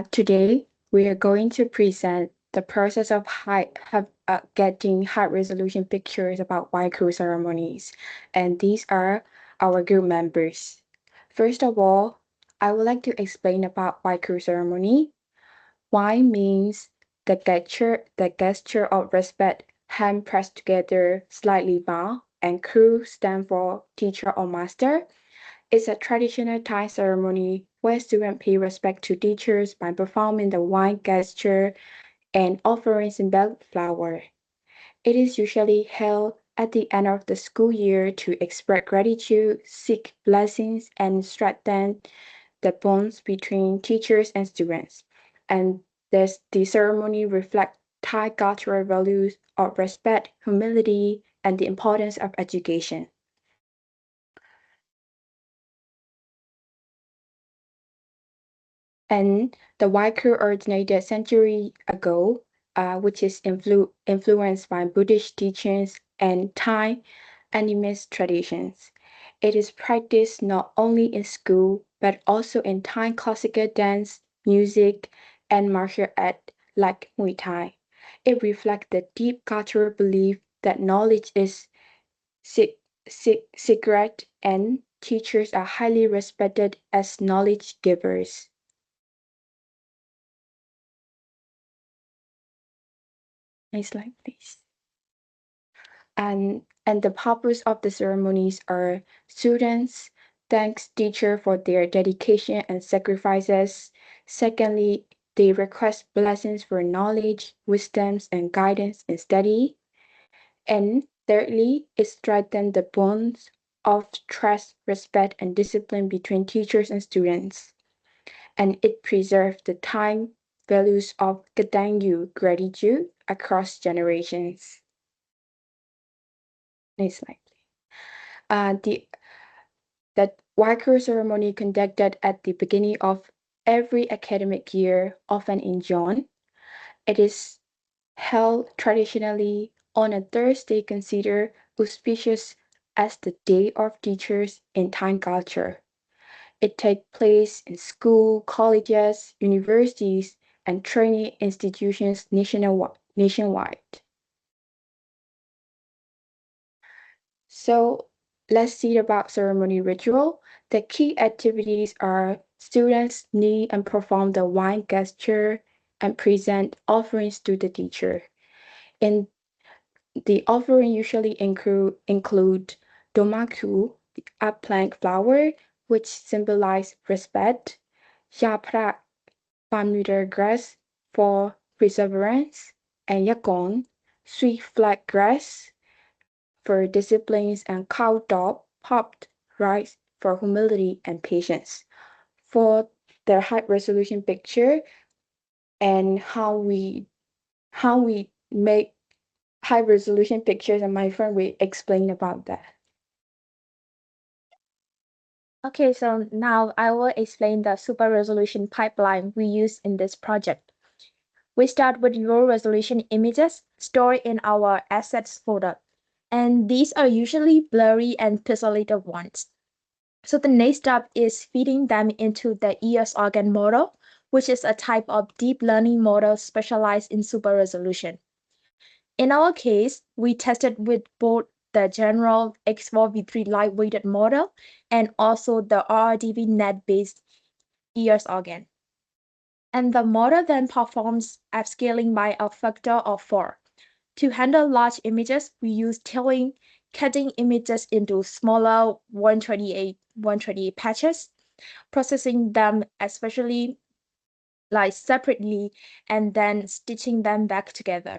Today, we are going to present the process of getting high-resolution pictures about Waiku ceremonies, and these are our group members. First of all, I would like to explain about Waiku ceremony. Wai means the gesture of respect, hand pressed together, slightly bow, and Ku stand for teacher or master. It's a traditional Thai ceremony where students pay respect to teachers by performing the wine gesture and offering symbolic flower. It is usually held at the end of the school year to express gratitude, seek blessings, and strengthen the bonds between teachers and students. And the ceremony reflects Thai cultural values of respect, humility, and the importance of education. And the Waiku originated century ago, which is influenced by Buddhist teachings and Thai animist traditions. It is practiced not only in school, but also in Thai classical dance, music, and martial art like Muay Thai. It reflects the deep cultural belief that knowledge is secret and teachers are highly respected as knowledge givers. Next slide, please. And the purpose of the ceremonies are students thanks teacher for their dedication and sacrifices. Secondly, they request blessings for knowledge, wisdoms, and guidance in study. And thirdly, it strengthens the bonds of trust, respect, and discipline between teachers and students. And it preserves the time values of Gadanyu gratitude across generations. Next slide. The Waiku ceremony conducted at the beginning of every academic year, often in June. It is held traditionally on a Thursday considered auspicious as the Day of Teachers in Thai culture. It takes place in school, colleges, universities, and training institutions nationwide. So let's see about ceremony ritual. The key activities are students kneel and perform the wine gesture and present offerings to the teacher. And the offering usually include domaku, a plant flower, which symbolize respect, yaprak, Bermuda grass for perseverance, and yakon, sweet flag grass, for disciplines, and cow dog popped rice for humility and patience. For the high resolution picture and how we make high resolution pictures, and my friend will explain about that. Okay, so now I will explain the super resolution pipeline we use in this project. We start with low resolution images stored in our assets folder, and these are usually blurry and pixelated ones. So the next step is feeding them into the ES organ model, which is a type of deep learning model specialized in super resolution. In our case, we tested with both the general X4V3 light-weighted model and also the RRDB net-based ES organ. And the model then performs upscaling by a factor of 4. To handle large images, we use tailing, cutting images into smaller 128 patches, processing them especially like separately, and then stitching them back together.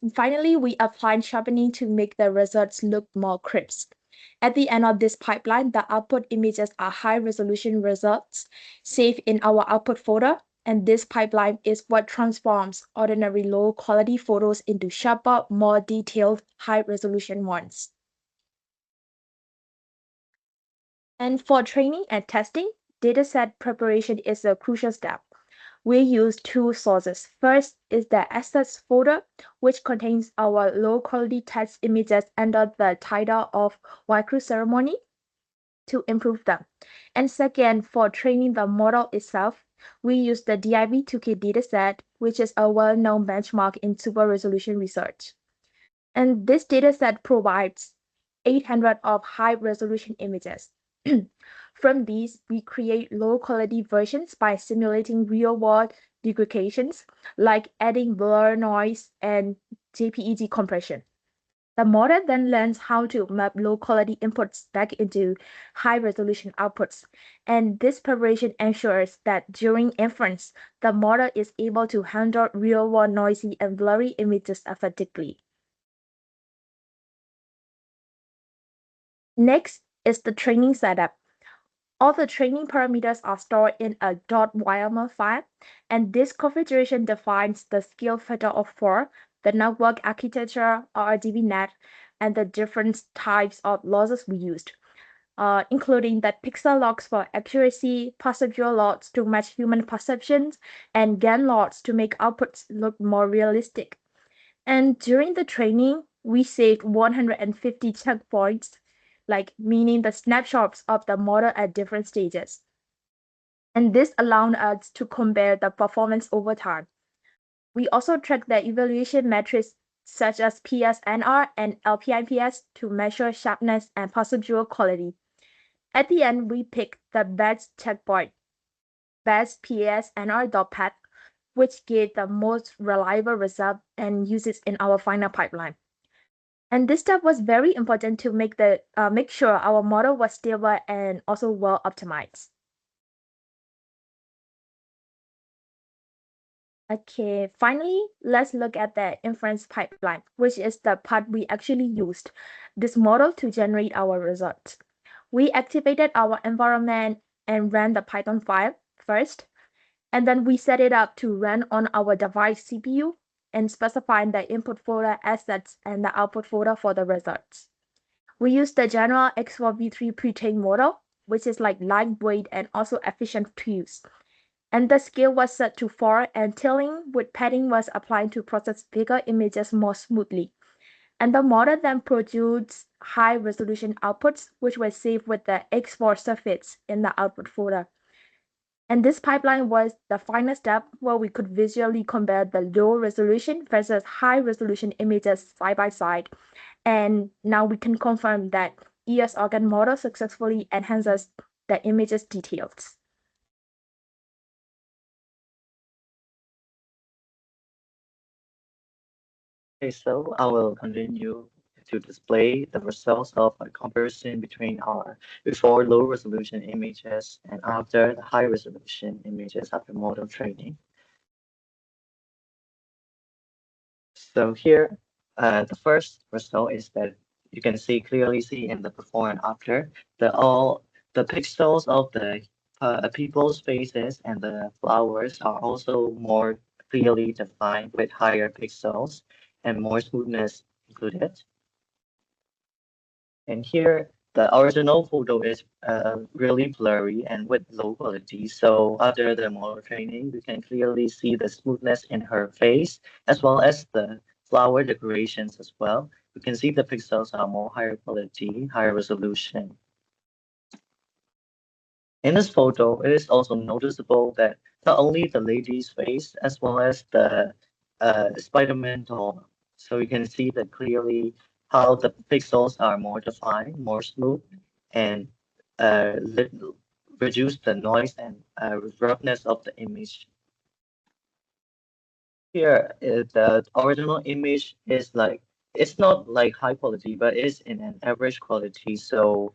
And finally, we apply sharpening to make the results look more crisp. At the end of this pipeline, the output images are high-resolution results saved in our output folder, and this pipeline is what transforms ordinary low-quality photos into sharper, more detailed, high-resolution ones. And for training and testing, dataset preparation is a crucial step. We use two sources. First is the assets folder, which contains our low-quality text images under the title of Waiku ceremony to improve them. And second, for training the model itself, we use the DIB2K dataset, which is a well-known benchmark in super resolution research. And this dataset provides 800 of high-resolution images. From these, we create low-quality versions by simulating real-world degradation, like adding blur, noise, and JPEG compression. The model then learns how to map low-quality inputs back into high-resolution outputs, and this preparation ensures that during inference, the model is able to handle real-world noisy and blurry images effectively. Next is the training setup. All the training parameters are stored in a .yml file, and this configuration defines the scale factor of 4, the network architecture or DBNet, and the different types of losses we used, including the pixel logs for accuracy, perceptual logs to match human perceptions, and GAN logs to make outputs look more realistic. And during the training, we saved 150 checkpoints, meaning the snapshots of the model at different stages. And this allowed us to compare the performance over time. We also track the evaluation metrics such as PSNR and LPIPS to measure sharpness and perceptual quality. At the end, we pick the best checkpoint, best PSNR.path, which gave the most reliable result and use it in our final pipeline. And this step was very important to make sure our model was stable and also well optimized. Okay, finally, let's look at the inference pipeline, which is the part we actually used this model to generate our results. We activated our environment and ran the Python file first, and then we set it up to run on our device CPU and specifying the input folder assets and the output folder for the results. We use the general X4V3 pre-trained model, which is lightweight and also efficient to use. And the scale was set to 4 and tailing with padding was applied to process bigger images more smoothly. And the model then produced high resolution outputs, which were saved with the X4 surface in the output folder. And this pipeline was the final step where we could visually compare the low resolution versus high resolution images side by side. And now we can confirm that ES-organ model successfully enhances the image's details. Okay, so I will continue to display the results of a comparison between our before low resolution images and after the high resolution images after model training. So here, the first result is that you can clearly see in the before and after that all the pixels of the people's faces and the flowers are also more clearly defined with higher pixels and more smoothness included. And here, the original photo is really blurry and with low quality. So after the model training, you can clearly see the smoothness in her face, as well as the flower decorations as well. You can see the pixels are more higher quality, higher resolution. In this photo, it is also noticeable that not only the lady's face, as well as the Spider-Man doll. So you can see that clearly how the pixels are more defined, more smooth, and reduce the noise and roughness of the image. Here, the original image is it's not like high quality, but it's in an average quality. So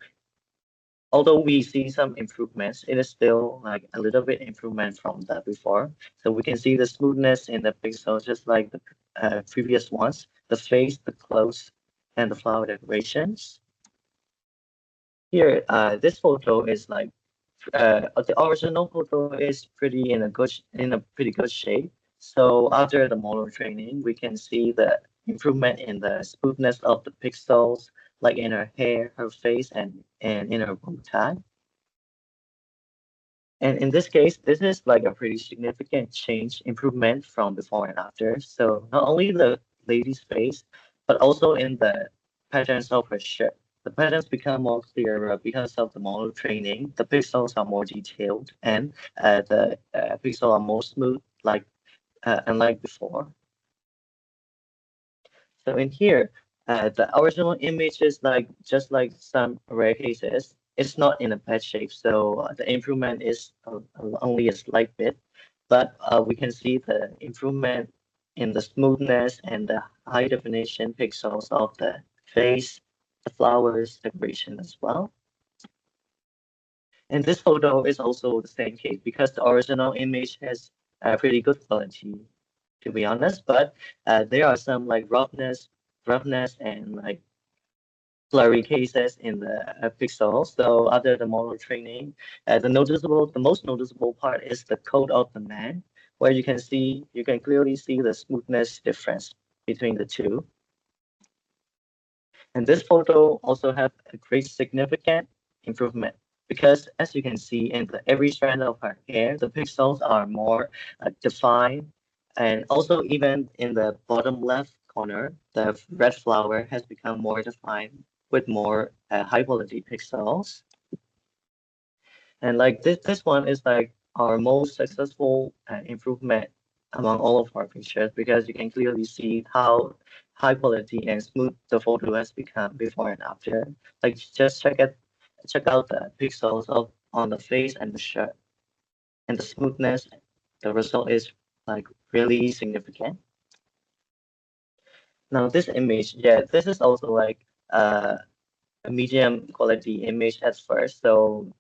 although we see some improvements, it is still like a little bit improvement from the before. So we can see the smoothness in the pixels, just like the previous ones, the face, the clothes, and the flower decorations. Here, this photo is the original photo is in a pretty good shape. So after the model training, we can see the improvement in the smoothness of the pixels, like in her hair, her face, and in her bow tie. And in this case, this is like a pretty significant improvement from before and after. So not only the lady's face, but also in the patterns of her shirt. the patterns become more clearer because of the model training. The pixels are more detailed and the pixels are more smooth, like unlike before. So in here, the original image is just like some rare cases. It's not in a bad shape, so the improvement is only a slight bit, but we can see the improvement in the smoothness and the high definition pixels of the face, the flowers, decoration as well. And this photo is also the same case because the original image has a pretty good quality, to be honest, but there are some like roughness and like blurry cases in the pixels. So other than model training, the most noticeable part is the coat of the man, where you can clearly see the smoothness difference between the two. And this photo also have a great significant improvement because as you can see in every strand of her hair, the pixels are more defined. And also even in the bottom left corner, the red flower has become more defined with more high quality pixels. And like this one is like our most successful improvement among all of our pictures because you can clearly see how high quality and smooth the photo has become before and after. Like just check out the pixels on the face and the shirt and the smoothness. The result is like really significant. Now this image, yeah, this is also like a medium quality image at first. So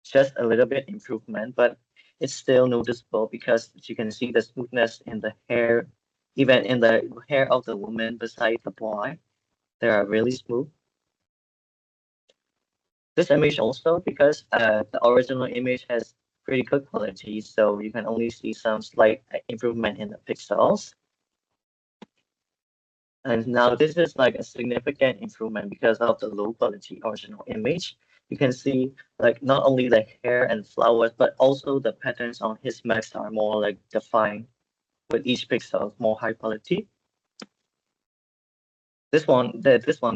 just a little bit improvement, but it's still noticeable because you can see the smoothness in the hair, even in the hair of the woman beside the boy. They are really smooth. This image also because the original image has pretty good quality, so you can only see some slight improvement in the pixels. And now this is like a significant improvement because of the low quality original image. You can see like not only the hair and flowers, but also the patterns on his mask are more like defined with each pixel more high quality. This one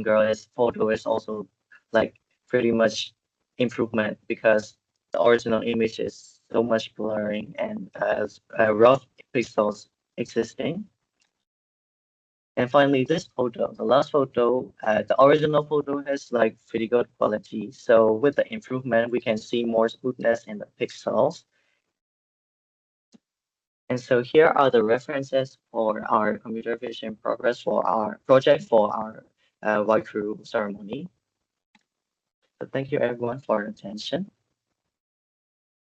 girl's photo is also like pretty much improvement because the original image is so much blurring and rough pixels existing. And finally, this photo, the last photo, the original photo has like pretty good quality. So with the improvement, we can see more smoothness in the pixels. And so here are the references for our computer vision progress for our project for our Waiku ceremony. So thank you everyone for your attention.